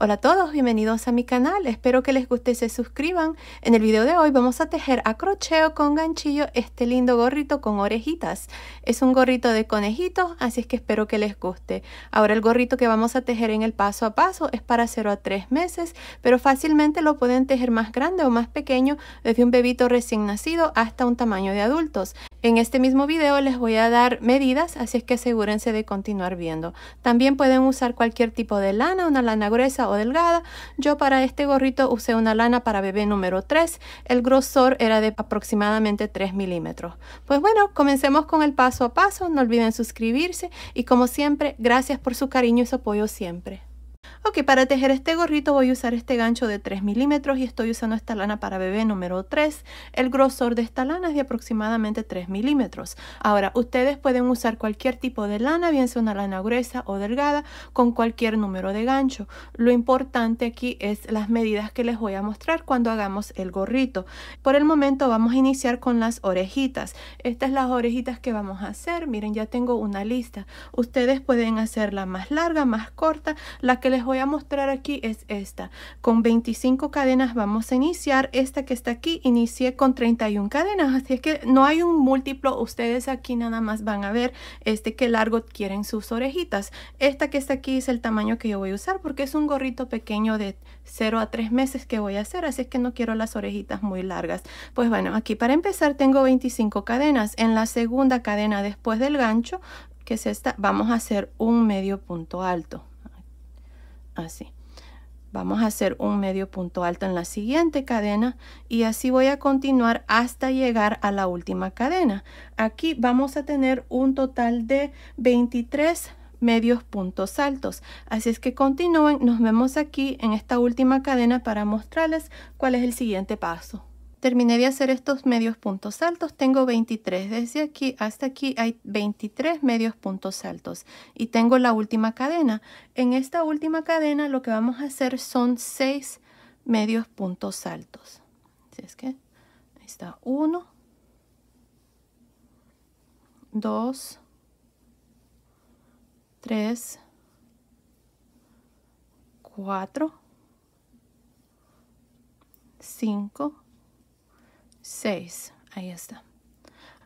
Hola a todos, bienvenidos a mi canal, espero que les guste y se suscriban. En el video de hoy vamos a tejer a crochet con ganchillo este lindo gorrito con orejitas. Es un gorrito de conejitos, así es que espero que les guste. Ahora el gorrito que vamos a tejer en el paso a paso es para 0 a 3 meses, pero fácilmente lo pueden tejer más grande o más pequeño, desde un bebito recién nacido hasta un tamaño de adultos. En este mismo video les voy a dar medidas, así es que asegúrense de continuar viendo. También pueden usar cualquier tipo de lana, una lana gruesa o delgada. Yo para este gorrito usé una lana para bebé número 3. El grosor era de aproximadamente 3 milímetros. Pues bueno, comencemos con el paso a paso. No olviden suscribirse y como siempre, gracias por su cariño y su apoyo siempre. Ok, para tejer este gorrito voy a usar este gancho de 3 milímetros y estoy usando esta lana para bebé número 3. El grosor de esta lana es de aproximadamente 3 milímetros. Ahora, ustedes pueden usar cualquier tipo de lana, bien sea una lana gruesa o delgada, con cualquier número de gancho. Lo importante aquí es las medidas que les voy a mostrar cuando hagamos el gorrito. Por el momento vamos a iniciar con las orejitas. Estas son las orejitas que vamos a hacer. Miren, ya tengo una lista. Ustedes pueden hacerla más larga, más corta. La que les voy a mostrar aquí es esta. Con 25 cadenas vamos a iniciar. Esta que está aquí inicié con 31 cadenas, así es que no hay un múltiplo. Ustedes aquí nada más van a ver qué largo quieren sus orejitas. Esta que está aquí es el tamaño que yo voy a usar porque es un gorrito pequeño de 0 a 3 meses que voy a hacer, así es que no quiero las orejitas muy largas. Pues bueno, aquí para empezar tengo 25 cadenas. En la segunda cadena después del gancho, que es esta, vamos a hacer un medio punto alto. Así vamos a hacer un medio punto alto en la siguiente cadena y así voy a continuar hasta llegar a la última cadena. Aquí vamos a tener un total de 23 medios puntos altos, así es que continúen. Nos vemos aquí en esta última cadena para mostrarles cuál es el siguiente paso. Terminé de hacer estos medios puntos altos, tengo 23, desde aquí hasta aquí hay 23 medios puntos altos y tengo la última cadena. En esta última cadena lo que vamos a hacer son 6 medios puntos altos. Así es que ahí está 1, 2, 3, 4, 5, 6, ahí está.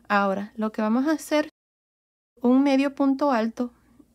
Ahora lo que vamos a hacer, un medio punto alto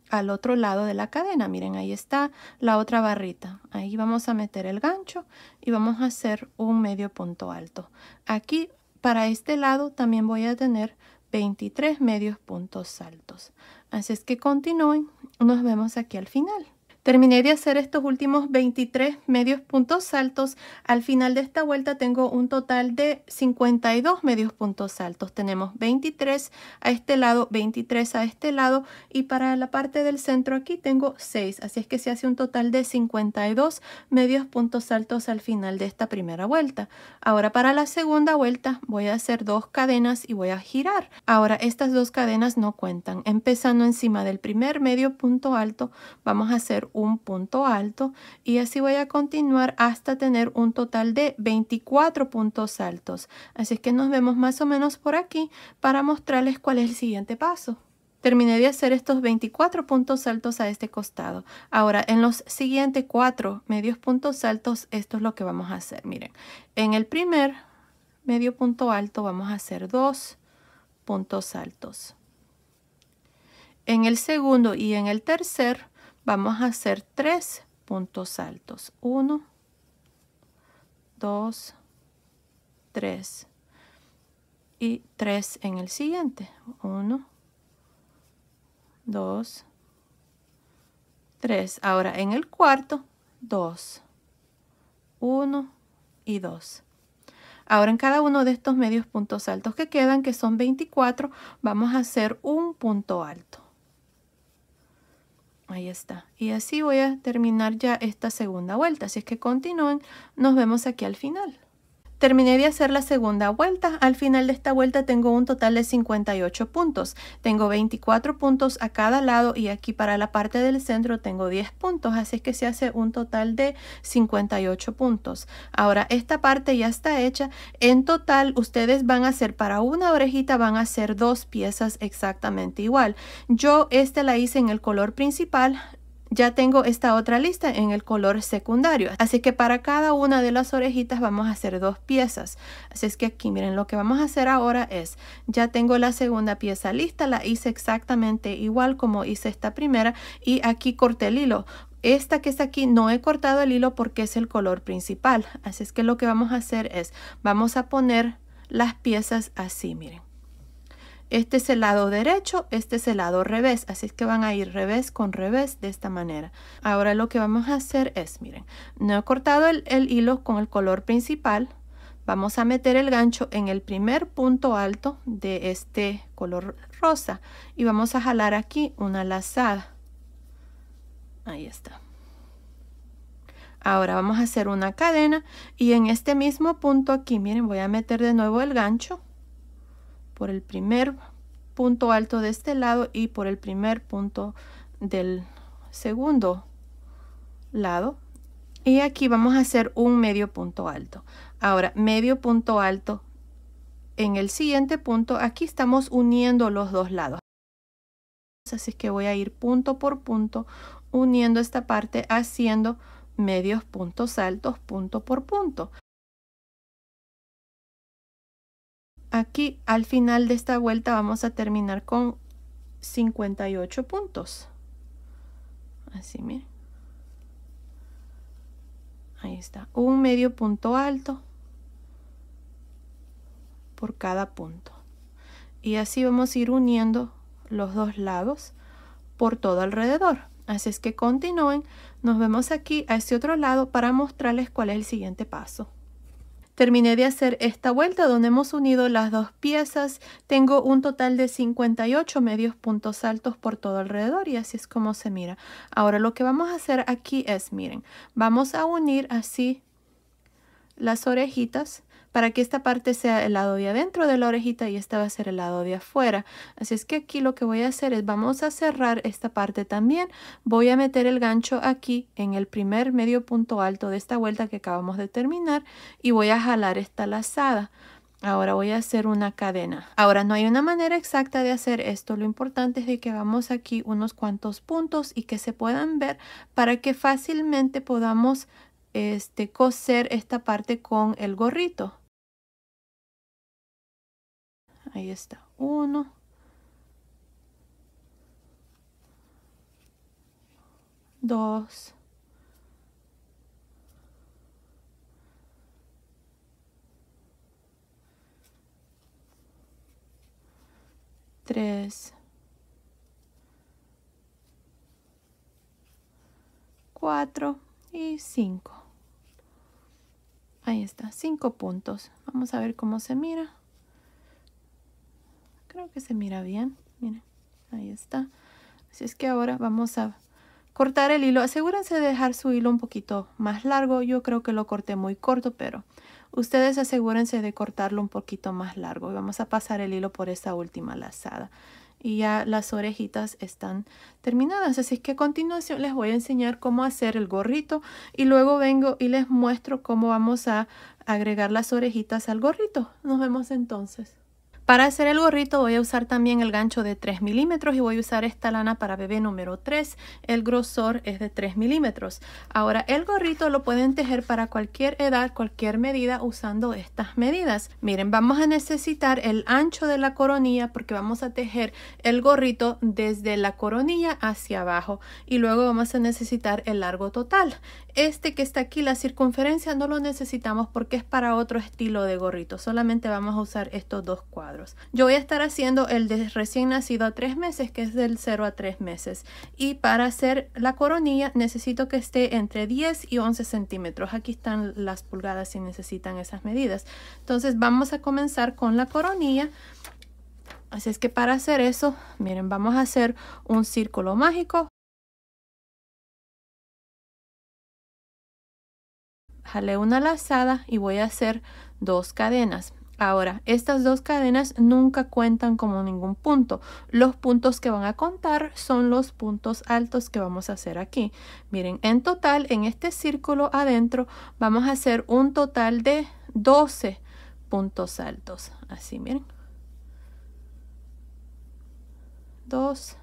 al otro lado de la cadena. Miren, ahí está la otra barrita. Ahí vamos a meter el gancho y vamos a hacer un medio punto alto. Aquí para este lado también voy a tener 23 medios puntos altos. Así es que continúen, nos vemos aquí al final. Terminé de hacer estos últimos 23 medios puntos altos. Al final de esta vuelta tengo un total de 52 medios puntos altos. Tenemos 23 a este lado, 23 a este lado y para la parte del centro aquí tengo 6. Así es que se hace un total de 52 medios puntos altos al final de esta primera vuelta. Ahora para la segunda vuelta voy a hacer 2 cadenas y voy a girar. Ahora estas 2 cadenas no cuentan. Empezando encima del primer medio punto alto vamos a hacer un punto alto y así voy a continuar hasta tener un total de 24 puntos altos. Así es que nos vemos más o menos por aquí para mostrarles cuál es el siguiente paso. Terminé de hacer estos 24 puntos altos a este costado. Ahora en los siguientes 4 medios puntos altos esto es lo que vamos a hacer. Miren, en el primer medio punto alto vamos a hacer 2 puntos altos. En el segundo y en el tercer vamos a hacer 3 puntos altos. 1, 2, 3 y 3 en el siguiente. 1, 2, 3. Ahora en el cuarto, 2, 1 y 2. Ahora en cada uno de estos medios puntos altos que quedan, que son 24, vamos a hacer un punto alto. Ahí está. Y así voy a terminar ya esta segunda vuelta. Así es que continúen. Nos vemos aquí al final. Terminé de hacer la segunda vuelta. Al final de esta vuelta tengo un total de 58 puntos. Tengo 24 puntos a cada lado y aquí para la parte del centro tengo 10 puntos. Así es que se hace un total de 58 puntos. Ahora esta parte ya está hecha. En total ustedes van a hacer para una orejita van a hacer 2 piezas exactamente igual. Yo la hice en el color principal. ya tengo esta otra lista en el color secundario, así que para cada una de las orejitas vamos a hacer 2 piezas. Así es que aquí miren, lo que vamos a hacer ahora es, ya tengo la segunda pieza lista, la hice exactamente igual como hice esta primera y aquí corté el hilo. Esta que está aquí no he cortado el hilo porque es el color principal, así es que lo que vamos a hacer es, vamos a poner las piezas así, miren. Este es el lado derecho, este es el lado revés, así es que van a ir revés con revés de esta manera. Ahora lo que vamos a hacer es, miren, no he cortado el hilo con el color principal. Vamos a meter el gancho en el primer punto alto de este color rosa y vamos a jalar aquí una lazada. Ahí está. Ahora vamos a hacer una cadena y en este mismo punto aquí, miren, voy a meter de nuevo el gancho por el primer punto alto de este lado y por el primer punto del segundo lado, y aquí vamos a hacer un medio punto alto. Ahora medio punto alto en el siguiente punto, aquí estamos uniendo los dos lados, así es que voy a ir punto por punto uniendo esta parte, haciendo medios puntos altos punto por punto. Aquí al final de esta vuelta vamos a terminar con 58 puntos. Así, miren. Ahí está. Un medio punto alto por cada punto. Y así vamos a ir uniendo los dos lados por todo alrededor. Así es que continúen. Nos vemos aquí a este otro lado para mostrarles cuál es el siguiente paso. Terminé de hacer esta vuelta donde hemos unido las dos piezas. Tengo un total de 58 medios puntos altos por todo alrededor y así es como se mira. Ahora lo que vamos a hacer aquí es, miren, vamos a unir así las orejitas para que esta parte sea el lado de adentro de la orejita y esta va a ser el lado de afuera. Así es que aquí lo que voy a hacer es, vamos a cerrar esta parte también. Voy a meter el gancho aquí en el primer medio punto alto de esta vuelta que acabamos de terminar y voy a jalar esta lazada. Ahora voy a hacer una cadena. Ahora no hay una manera exacta de hacer esto. Lo importante es de que hagamos aquí unos cuantos puntos y que se puedan ver para que fácilmente podamos coser esta parte con el gorrito. Ahí está, 1, 2, 3, 4 y 5. Ahí está, 5 puntos. Vamos a ver cómo se mira. Creo que se mira bien. Miren, ahí está. Así es que ahora vamos a cortar el hilo. Asegúrense de dejar su hilo un poquito más largo. Yo creo que lo corté muy corto, pero ustedes asegúrense de cortarlo un poquito más largo. Y vamos a pasar el hilo por esta última lazada. Y ya las orejitas están terminadas. Así que a continuación les voy a enseñar cómo hacer el gorrito. Y luego vengo y les muestro cómo vamos a agregar las orejitas al gorrito. Nos vemos entonces. Para hacer el gorrito voy a usar también el gancho de 3 milímetros y voy a usar esta lana para bebé número 3. El grosor es de 3 milímetros. Ahora el gorrito lo pueden tejer para cualquier edad, cualquier medida usando estas medidas. Miren, vamos a necesitar el ancho de la coronilla porque vamos a tejer el gorrito desde la coronilla hacia abajo y luego vamos a necesitar el largo total. Este que está aquí, la circunferencia, no lo necesitamos porque es para otro estilo de gorrito. Solamente vamos a usar estos dos cuadros. Yo voy a estar haciendo el de recién nacido a 3 meses, que es del 0 a 3 meses. Y para hacer la coronilla necesito que esté entre 10 y 11 centímetros. Aquí están las pulgadas si necesitan esas medidas. Entonces vamos a comenzar con la coronilla. Así es que para hacer eso, miren, vamos a hacer un círculo mágico. Jalé una lazada y voy a hacer 2 cadenas. Ahora, estas 2 cadenas nunca cuentan como ningún punto. Los puntos que van a contar son los puntos altos que vamos a hacer aquí. Miren, en total, en este círculo adentro, vamos a hacer un total de 12 puntos altos. Así, miren. 2,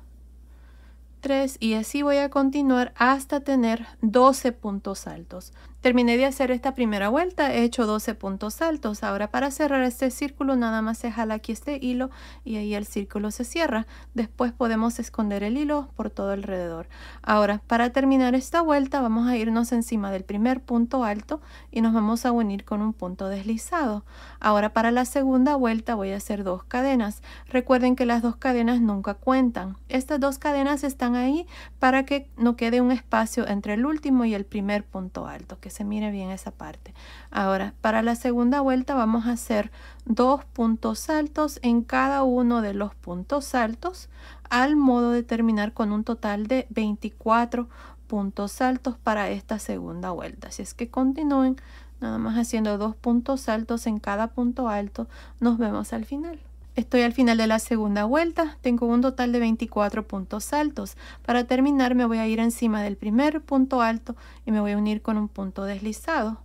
3 y así voy a continuar hasta tener 12 puntos altos. Terminé de hacer esta primera vuelta, he hecho 12 puntos altos. Ahora para cerrar este círculo nada más se jala aquí este hilo y ahí el círculo se cierra. Después podemos esconder el hilo por todo alrededor. Ahora para terminar esta vuelta vamos a irnos encima del primer punto alto y nos vamos a unir con un punto deslizado. Ahora para la segunda vuelta voy a hacer 2 cadenas. Recuerden que las 2 cadenas nunca cuentan. Estas 2 cadenas están ahí para que no quede un espacio entre el último y el primer punto alto, que se mire bien esa parte. Ahora para la segunda vuelta vamos a hacer 2 puntos altos en cada uno de los puntos altos, al modo de terminar con un total de 24 puntos altos para esta segunda vuelta. Así es que continúen nada más haciendo 2 puntos altos en cada punto alto. Nos vemos al final. Estoy al final de la segunda vuelta, tengo un total de 24 puntos altos. Para terminar me voy a ir encima del primer punto alto y me voy a unir con un punto deslizado.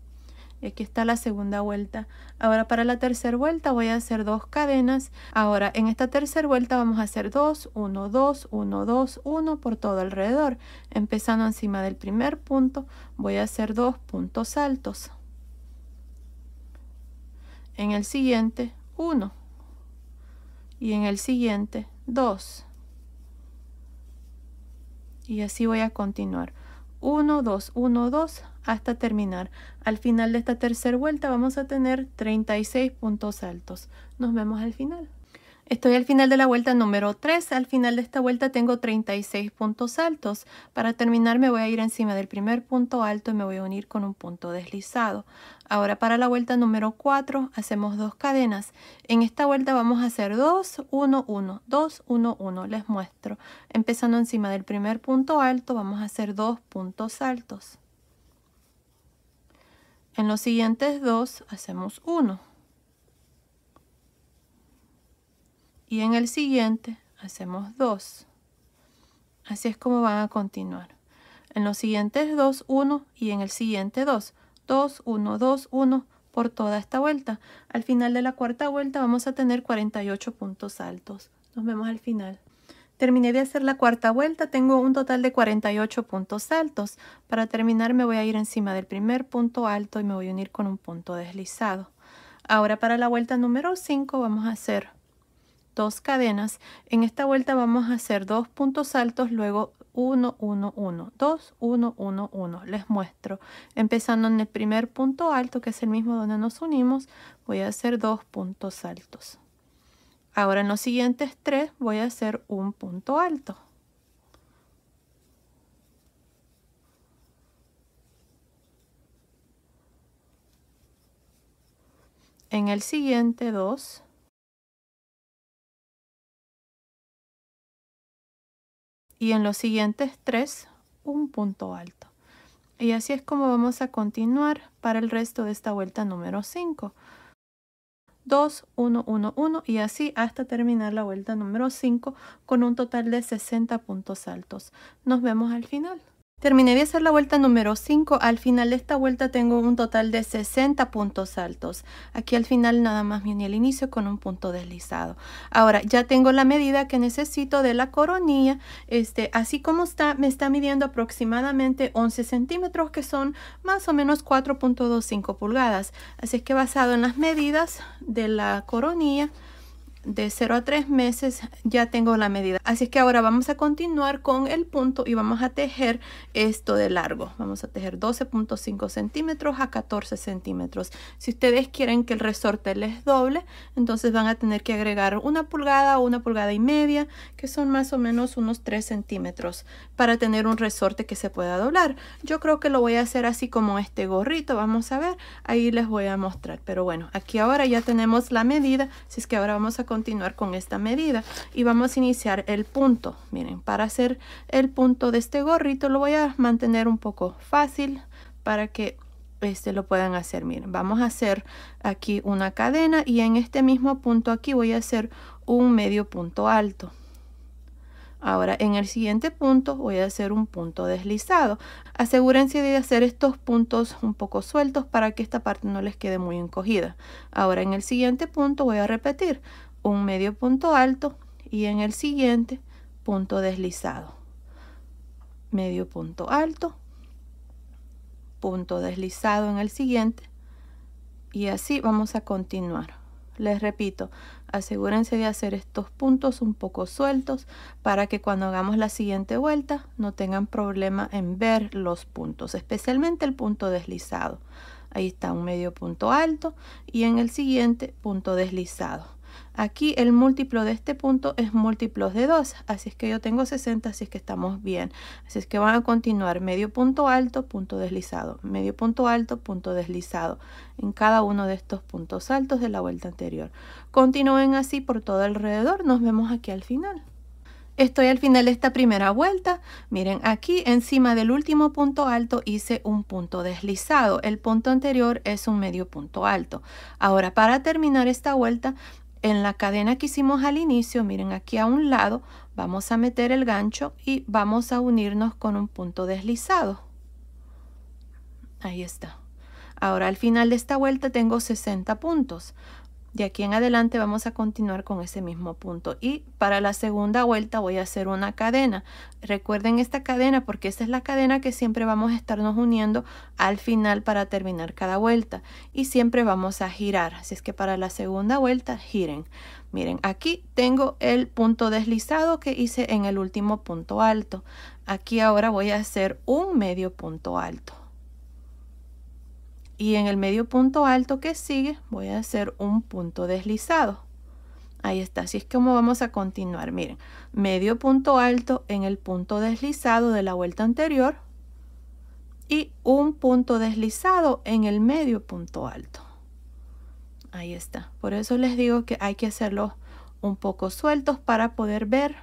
Y aquí está la segunda vuelta. Ahora para la tercera vuelta voy a hacer 2 cadenas. Ahora en esta tercera vuelta vamos a hacer 2, 1, 2, 1, 2, 1 por todo alrededor. Empezando encima del primer punto voy a hacer 2 puntos altos. En el siguiente 1. Y en el siguiente 2 y así voy a continuar 1, 2, 1, 2 hasta terminar. Al final de esta tercera vuelta vamos a tener 36 puntos altos. Nos vemos al final. Estoy al final de la vuelta número 3. Al final de esta vuelta tengo 36 puntos altos. Para terminar me voy a ir encima del primer punto alto y me voy a unir con un punto deslizado. Ahora para la vuelta número 4 hacemos 2 cadenas. En esta vuelta vamos a hacer 2, 1, 1, 2, 1, 1. Les muestro. Empezando encima del primer punto alto vamos a hacer 2 puntos altos. En los siguientes 2 hacemos 1. Y en el siguiente hacemos 2. Así es como van a continuar. En los siguientes 2, 1 y en el siguiente 2. 2, 1, 2, 1 por toda esta vuelta. Al final de la cuarta vuelta vamos a tener 48 puntos altos. Nos vemos al final. Terminé de hacer la cuarta vuelta, tengo un total de 48 puntos altos. Para terminar me voy a ir encima del primer punto alto y me voy a unir con un punto deslizado. Ahora para la vuelta número 5 vamos a hacer 2 cadenas. En esta vuelta vamos a hacer 2 puntos altos, luego 1, 1, 1, 2, 1, 1, 1. Les muestro. Empezando en el primer punto alto, que es el mismo donde nos unimos, voy a hacer 2 puntos altos. Ahora en los siguientes 3 voy a hacer un punto alto. En el siguiente 2. Y en los siguientes 3 un punto alto. Y así es como vamos a continuar para el resto de esta vuelta número 5. 2, 1, 1, 1 y así hasta terminar la vuelta número 5 con un total de 60 puntos altos. Nos vemos al final. Terminé de hacer la vuelta número 5. Al final de esta vuelta tengo un total de 60 puntos altos. Aquí al final nada más me uní al inicio con un punto deslizado. Ahora ya tengo la medida que necesito de la coronilla. Así como está, me está midiendo aproximadamente 11 centímetros, que son más o menos 4.25 pulgadas. Así es que basado en las medidas de la coronilla, de 0 a 3 meses ya tengo la medida. Así es que ahora vamos a continuar con el punto y vamos a tejer esto de largo. Vamos a tejer 12.5 centímetros a 14 centímetros. Si ustedes quieren que el resorte les doble, entonces van a tener que agregar 1 pulgada o 1,5 pulgadas, que son más o menos unos 3 centímetros para tener un resorte que se pueda doblar. Yo creo que lo voy a hacer así como este gorrito. Vamos a ver, ahí les voy a mostrar. Pero bueno, aquí ahora ya tenemos la medida. Así es que ahora vamos a continuar con esta medida y vamos a iniciar el punto. Miren, para hacer el punto de este gorrito lo voy a mantener un poco fácil para que lo puedan hacer. Miren, vamos a hacer aquí una cadena y en este mismo punto aquí voy a hacer un medio punto alto. Ahora en el siguiente punto voy a hacer un punto deslizado. Asegúrense de hacer estos puntos un poco sueltos para que esta parte no les quede muy encogida. Ahora en el siguiente punto voy a repetir un medio punto alto y en el siguiente punto deslizado. medio punto alto, punto deslizado en el siguiente, y así vamos a continuar. Les repito, asegúrense de hacer estos puntos un poco sueltos para que cuando hagamos la siguiente vuelta no tengan problema en ver los puntos, especialmente el punto deslizado. Ahí está un medio punto alto y en el siguiente punto deslizado. Aquí el múltiplo de este punto es múltiplos de 2, así es que yo tengo 60, así es que estamos bien. Así es que van a continuar medio punto alto, punto deslizado, medio punto alto, punto deslizado en cada uno de estos puntos altos de la vuelta anterior. Continúen así por todo alrededor, nos vemos aquí al final. Estoy al final de esta primera vuelta. Miren, aquí encima del último punto alto hice un punto deslizado. El punto anterior es un medio punto alto. Ahora, para terminar esta vuelta, en la cadena que hicimos al inicio, miren aquí a un lado, vamos a meter el gancho y vamos a unirnos con un punto deslizado. Ahí está. Ahora al final de esta vuelta tengo 60 puntos. De aquí en adelante vamos a continuar con ese mismo punto. Y para la segunda vuelta voy a hacer una cadena. Recuerden esta cadena porque esta es la cadena que siempre vamos a estarnos uniendo al final para terminar cada vuelta. Y siempre vamos a girar. Así es que para la segunda vuelta giren. Miren, aquí tengo el punto deslizado que hice en el último punto alto. Aquí ahora voy a hacer un medio punto alto. Y en el medio punto alto que sigue voy a hacer un punto deslizado. Ahí está, así es como vamos a continuar. Miren, medio punto alto en el punto deslizado de la vuelta anterior y un punto deslizado en el medio punto alto. Ahí está. Por eso les digo que hay que hacerlos un poco sueltos para poder ver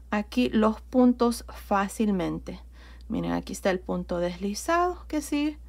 aquí los puntos fácilmente. Miren, aquí está el punto deslizado que sigue.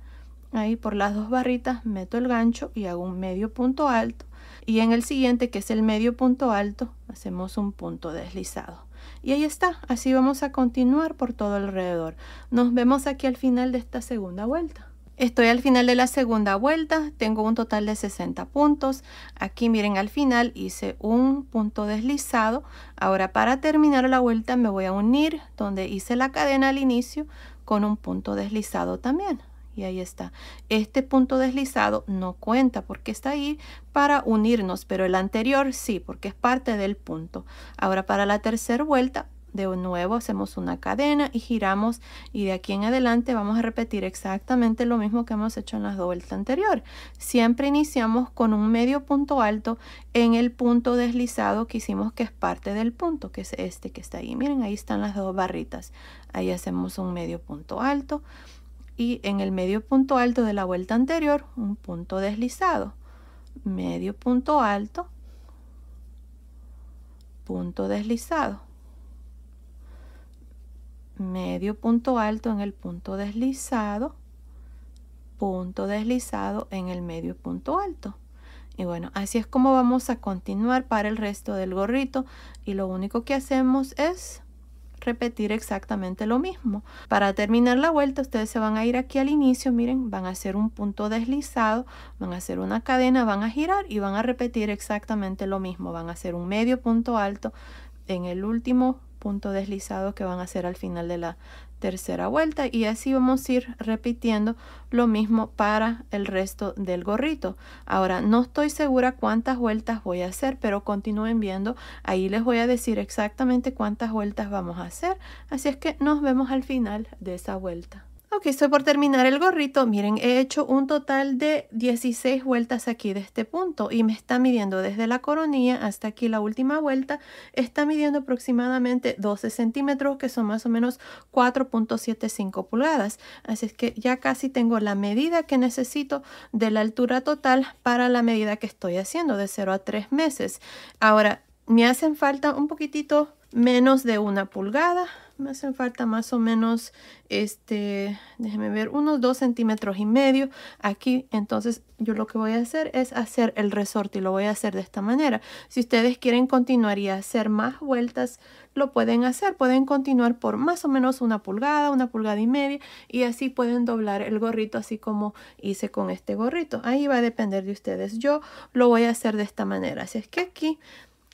Ahí por las dos barritas meto el gancho y hago un medio punto alto. Y en el siguiente, que es el medio punto alto, hacemos un punto deslizado. Y ahí está. Así vamos a continuar por todo alrededor. Nos vemos aquí al final de esta segunda vuelta. Estoy al final de la segunda vuelta. Tengo un total de 60 puntos. Aquí miren, al final hice un punto deslizado. Ahora para terminar la vuelta me voy a unir donde hice la cadena al inicio con un punto deslizado también. Y ahí está. Este punto deslizado no cuenta porque está ahí para unirnos, pero el anterior sí, porque es parte del punto. Ahora para la tercera vuelta, de nuevo hacemos una cadena y giramos. Y de aquí en adelante vamos a repetir exactamente lo mismo que hemos hecho en las dos vueltas anteriores. Siempre iniciamos con un medio punto alto en el punto deslizado que hicimos, que es parte del punto, que es este que está ahí. Miren, ahí están las dos barritas. Ahí hacemos un medio punto alto. Y en el medio punto alto de la vuelta anterior, un punto deslizado, medio punto alto, punto deslizado, medio punto alto en el punto deslizado en el medio punto alto. Y bueno, así es como vamos a continuar para el resto del gorrito. Y lo único que hacemos es repetir exactamente lo mismo. Para terminar la vuelta ustedes se van a ir aquí al inicio, miren, van a hacer un punto deslizado, van a hacer una cadena, van a girar y van a repetir exactamente lo mismo. Van a hacer un medio punto alto en el último punto deslizado que van a hacer al final de la tercera vuelta, y así vamos a ir repitiendo lo mismo para el resto del gorrito. Ahora no estoy segura cuántas vueltas voy a hacer, pero continúen viendo, ahí les voy a decir exactamente cuántas vueltas vamos a hacer, así es que nos vemos al final de esa vuelta. Ok, estoy por terminar el gorrito. Miren, he hecho un total de 16 vueltas aquí de este punto y me está midiendo desde la coronilla hasta aquí la última vuelta. Está midiendo aproximadamente 12 centímetros, que son más o menos 4.75 pulgadas. Así es que ya casi tengo la medida que necesito de la altura total para la medida que estoy haciendo de 0 a 3 meses. Ahora, me hacen falta un poquitito menos de 1 pulgada. Me hacen falta más o menos, déjenme ver, unos 2,5 centímetros aquí. Entonces yo lo que voy a hacer es hacer el resorte y lo voy a hacer de esta manera. Si ustedes quieren continuar y hacer más vueltas, lo pueden hacer. Pueden continuar por más o menos 1 pulgada, 1,5 pulgadas, y así pueden doblar el gorrito así como hice con este gorrito. Ahí va a depender de ustedes. Yo lo voy a hacer de esta manera. Así es que aquí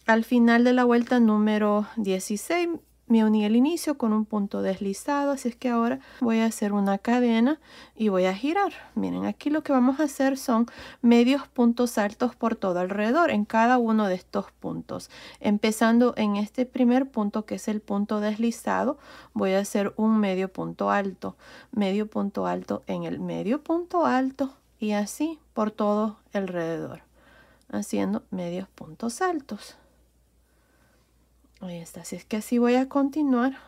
al final de la vuelta número 16 me uní al inicio con un punto deslizado, así es que ahora voy a hacer una cadena y voy a girar. Miren, aquí lo que vamos a hacer son medios puntos altos por todo alrededor en cada uno de estos puntos. Empezando en este primer punto, que es el punto deslizado, voy a hacer un medio punto alto en el medio punto alto y así por todo alrededor, haciendo medios puntos altos. Ahí está, así es que así voy a continuar.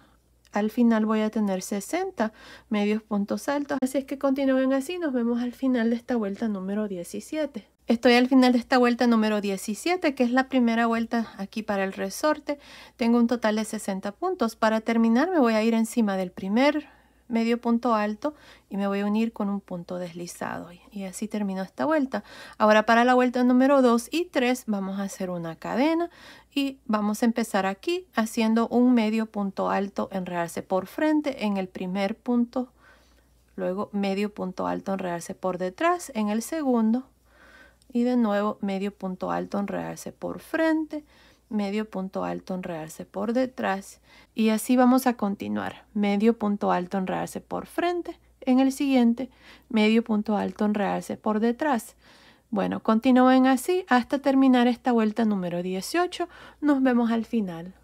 Al final voy a tener 60 medios puntos altos, así es que continúen así. Nos vemos al final de esta vuelta número 17. Estoy al final de esta vuelta número 17, que es la primera vuelta aquí para el resorte. Tengo un total de 60 puntos. Para terminar me voy a ir encima del primer medio punto alto y me voy a unir con un punto deslizado y así termino esta vuelta. Ahora para la vuelta número 2 y 3 vamos a hacer una cadena y vamos a empezar aquí haciendo un medio punto alto, enredarse por frente en el primer punto, luego medio punto alto, enredarse por detrás en el segundo y de nuevo medio punto alto, enredarse por frente, medio punto alto, enredarse por detrás y así vamos a continuar. Medio punto alto, enredarse por frente, en el siguiente medio punto alto, enredarse por detrás. Bueno, continúen así hasta terminar esta vuelta número 18. Nos vemos al final.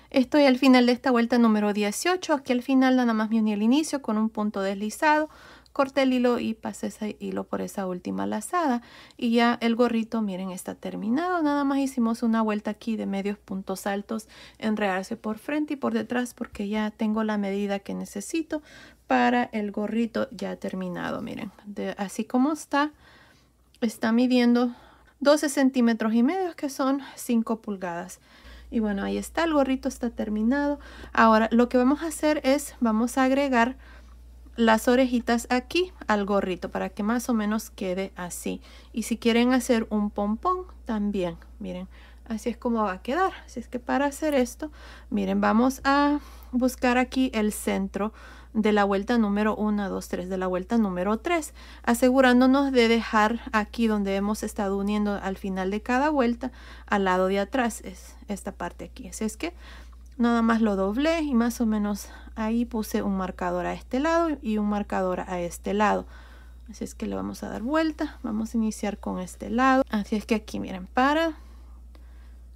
Estoy al final de esta vuelta número 18. Aquí al final nada más me uní al inicio con un punto deslizado. Corté el hilo y pasé ese hilo por esa última lazada y ya el gorrito, miren, está terminado. Nada más hicimos una vuelta aquí de medios puntos altos, enredarse por frente y por detrás porque ya tengo la medida que necesito para el gorrito ya terminado. Miren, así como está midiendo 12 centímetros y medio, que son 5 pulgadas. Y bueno, ahí está, el gorrito está terminado. Ahora lo que vamos a hacer es, vamos a agregar las orejitas aquí al gorrito para que más o menos quede así. Y si quieren hacer un pompón también, miren, así es como va a quedar. Así es que para hacer esto, miren, vamos a buscar aquí el centro de la vuelta número 1, 2, 3, de la vuelta número 3, asegurándonos de dejar aquí donde hemos estado uniendo al final de cada vuelta, al lado de atrás, es esta parte aquí. Así es que nada más lo doblé y más o menos ahí puse un marcador a este lado y un marcador a este lado. Así es que le vamos a dar vuelta. Vamos a iniciar con este lado. Así es que aquí miren, para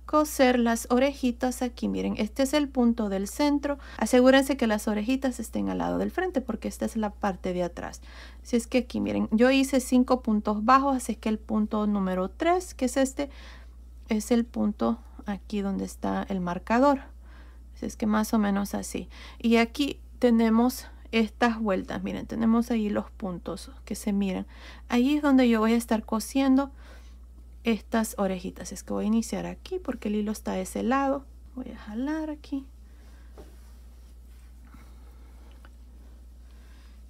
coser las orejitas aquí, miren, este es el punto del centro. Asegúrense que las orejitas estén al lado del frente porque esta es la parte de atrás. Así es que aquí miren, yo hice 5 puntos bajos, así es que el punto número 3, que es este, es el punto aquí donde está el marcador. Así es que más o menos así. Y aquí tenemos estas vueltas, miren, tenemos ahí los puntos que se miran. Ahí es donde yo voy a estar cosiendo estas orejitas. Es que voy a iniciar aquí porque el hilo está de ese lado. Voy a jalar aquí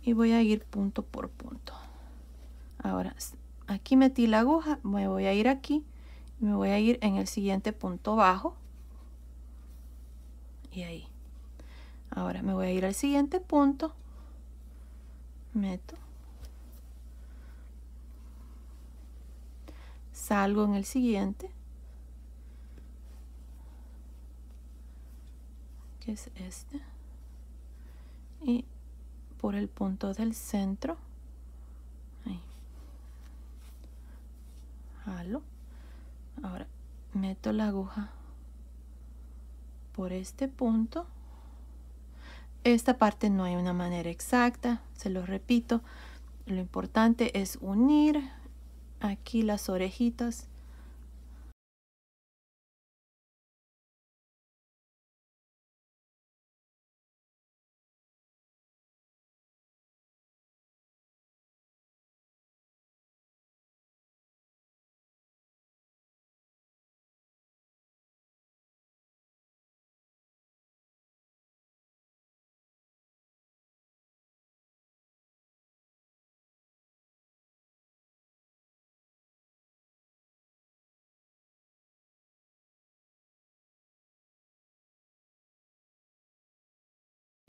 y voy a ir punto por punto. Ahora aquí metí la aguja, me voy a ir aquí y me voy a ir en el siguiente punto bajo y ahí. Ahora me voy a ir al siguiente punto, meto, salgo en el siguiente, que es este, y por el punto del centro, ahí, jalo. Ahora meto la aguja por este punto. Esta parte no hay una manera exacta, se lo repito. Lo importante es unir aquí las orejitas.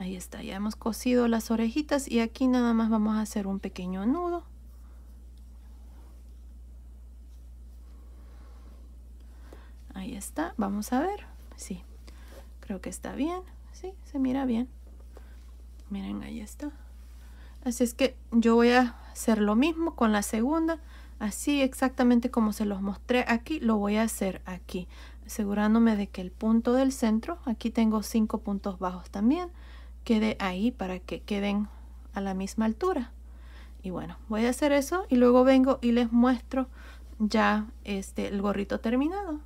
Ahí está, ya hemos cosido las orejitas y aquí nada más vamos a hacer un pequeño nudo. Ahí está, vamos a ver. Sí, Creo que está bien. Sí, se mira bien. Miren, ahí está. Así es que yo voy a hacer lo mismo con la segunda. Así exactamente como se los mostré aquí, lo voy a hacer aquí. Asegurándome de que el punto del centro, aquí tengo 5 puntos bajos también, quede ahí para que queden a la misma altura. Y bueno, voy a hacer eso y luego vengo y les muestro ya el gorrito terminado.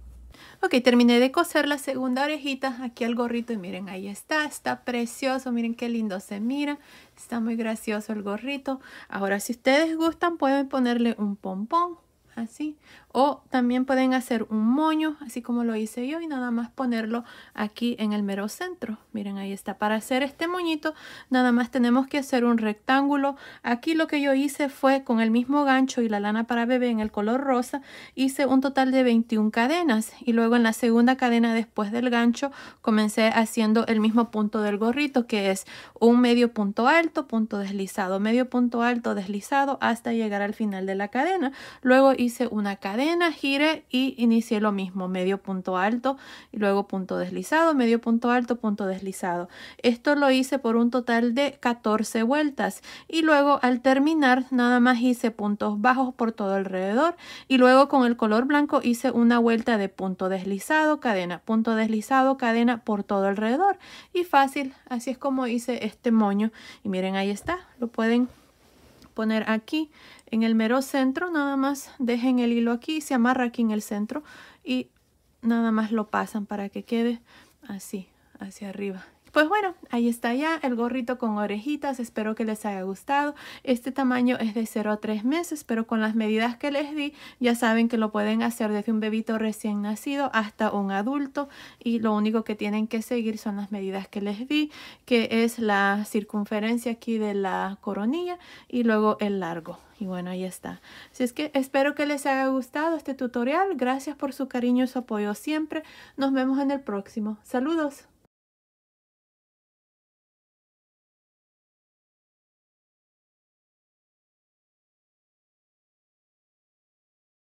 Ok, terminé de coser la segunda orejita aquí al gorrito y miren, ahí está precioso, miren qué lindo se mira, está muy gracioso el gorrito. Ahora, si ustedes gustan, pueden ponerle un pompón, así, o también pueden hacer un moño, así como lo hice yo, y nada más ponerlo aquí en el mero centro. Miren, ahí está. Para hacer este moñito, nada más tenemos que hacer un rectángulo. Aquí lo que yo hice fue con el mismo gancho y la lana para bebé en el color rosa, hice un total de 21 cadenas, y luego en la segunda cadena después del gancho comencé haciendo el mismo punto del gorrito, que es un medio punto alto, punto deslizado, medio punto alto, deslizado, hasta llegar al final de la cadena. Luego hice una cadena, giré y inicié lo mismo, medio punto alto y luego punto deslizado, medio punto alto, punto deslizado. Esto lo hice por un total de 14 vueltas, y luego al terminar nada más hice puntos bajos por todo alrededor, y luego con el color blanco hice una vuelta de punto deslizado, cadena por todo alrededor. Y fácil, así es como hice este moño. Y miren, ahí está, lo pueden poner aquí en el mero centro, nada más dejen el hilo aquí, se amarra aquí en el centro y nada más lo pasan para que quede así, hacia arriba. Pues bueno, ahí está ya el gorrito con orejitas, espero que les haya gustado. Este tamaño es de 0 a 3 meses, pero con las medidas que les di, ya saben que lo pueden hacer desde un bebito recién nacido hasta un adulto, y lo único que tienen que seguir son las medidas que les di, que es la circunferencia aquí de la coronilla y luego el largo. Y bueno, ahí está. Así es que espero que les haya gustado este tutorial. Gracias por su cariño y su apoyo siempre. Nos vemos en el próximo. Saludos.